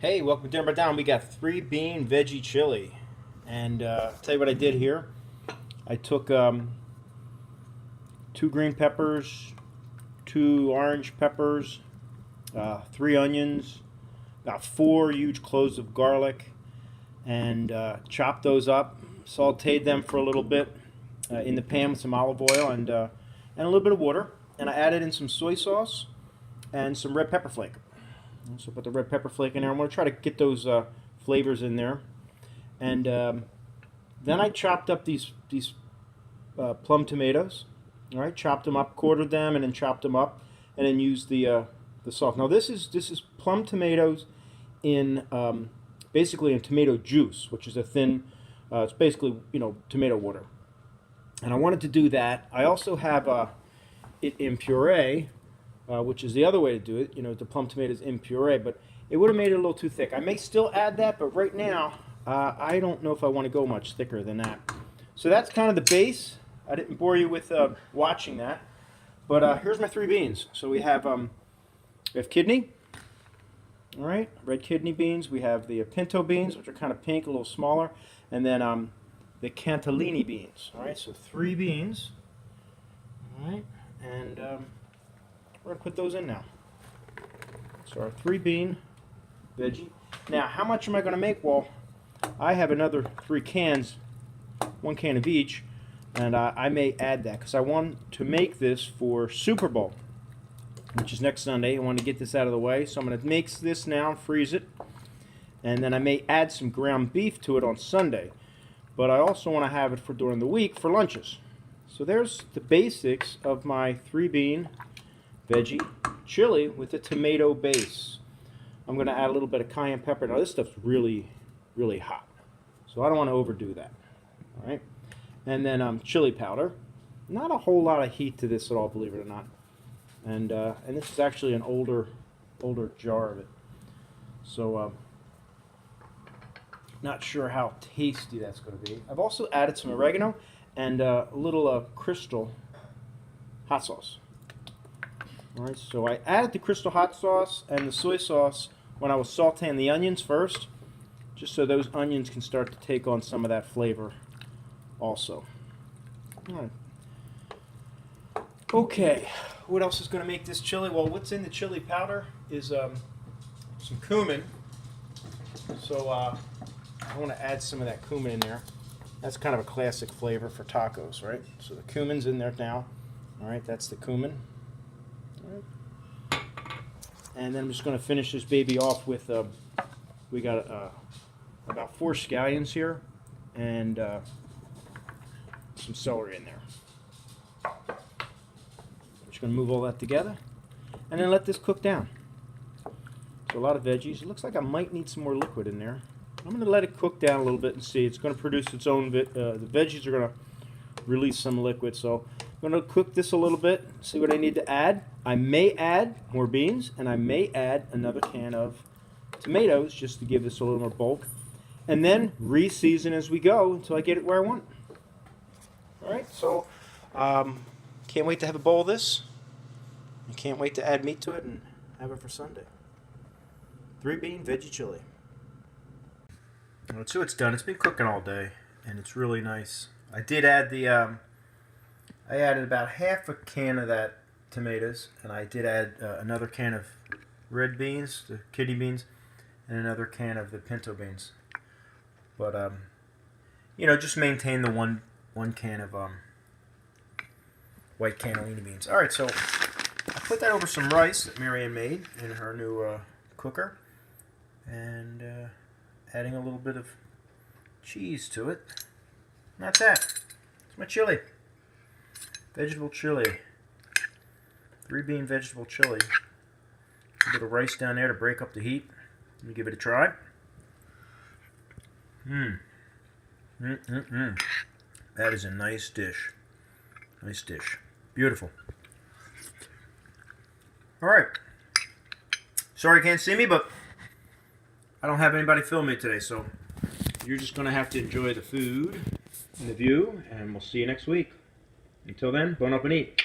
Hey, welcome to Dinner But Down. We got 3-bean veggie chili. And I'll tell you what I did here. I took 2 green peppers, 2 orange peppers, 3 onions, about 4 huge cloves of garlic, and chopped those up, sauteed them for a little bit in the pan with some olive oil and a little bit of water. And I added in some soy sauce and some red pepper flake. So put the red pepper flake in there. I'm going to try to get those flavors in there. And then I chopped up these plum tomatoes. All right, chopped them up, quartered them, and then chopped them up, and then used the sauce. Now this is plum tomatoes in basically in tomato juice, which is a thin. It's basically tomato water. And I wanted to do that. I also have it in puree. Which is the other way to do it, the plum tomatoes in puree, but it would have made it a little too thick. I may still add that, but right now, I don't know if I want to go much thicker than that. So that's kind of the base. I didn't bore you with watching that, but here's my 3 beans. So we have kidney, all right, red kidney beans. We have the pinto beans, which are kind of pink, a little smaller, and then the cantellini beans. All right, so 3 beans, all right, and we're going to put those in now. So our 3-bean veggie. Now, how much am I going to make? Well, I have another 3 cans, 1 can of each, and I may add that because I want to make this for Super Bowl, which is next Sunday. I want to get this out of the way, so I'm going to mix this now, freeze it, and then I may add some ground beef to it on Sunday. But I also want to have it for during the week for lunches. So there's the basics of my 3-bean veggie chili with a tomato base. I'm going to add a little bit of cayenne pepper. Now this stuff's really, really hot, so I don't want to overdo that. All right, and then chili powder. Not a whole lot of heat to this at all, believe it or not. And this is actually an older jar of it, so not sure how tasty that's going to be. I've also added some oregano and a little Crystal hot sauce. All right, so I added the Crystal hot sauce and the soy sauce when I was sauteing the onions first, just so those onions can start to take on some of that flavor also. All right. Okay, what else is going to make this chili? Well, what's in the chili powder is some cumin. So I want to add some of that cumin in there. That's kind of a classic flavor for tacos, right? So the cumin's in there now. All right, that's the cumin. And then I'm just going to finish this baby off with, we got about 4 scallions here and some celery in there. I'm just going to move all that together and then let this cook down. So a lot of veggies. It looks like I might need some more liquid in there. I'm going to let it cook down a little bit and see. It's going to produce its own, the veggies are going to release some liquid. So I'm going to cook this a little bit, see what I need to add. I may add more beans, and I may add another can of tomatoes just to give this a little more bulk. And then re-season as we go until I get it where I want. All right, so can't wait to have a bowl of this. I can't wait to add meat to it and have it for Sunday. 3-bean veggie chili. Well, so it's done. It's been cooking all day, and it's really nice. I did add the, I added about half a can of that tomatoes, and I did add another can of red beans, the kidney beans, and another can of the pinto beans. But just maintain the one can of white cannellini beans. All right, so I put that over some rice that Marianne made in her new cooker, and adding a little bit of cheese to it. And that's that. It's my chili. Vegetable chili. 3-bean vegetable chili. A bit of rice down there to break up the heat. Let me give it a try. That is a nice dish. Nice dish. Beautiful. Alright. Sorry you can't see me, but I don't have anybody film me today, so you're just going to have to enjoy the food and the view, and we'll see you next week. Until then, bone up and eat.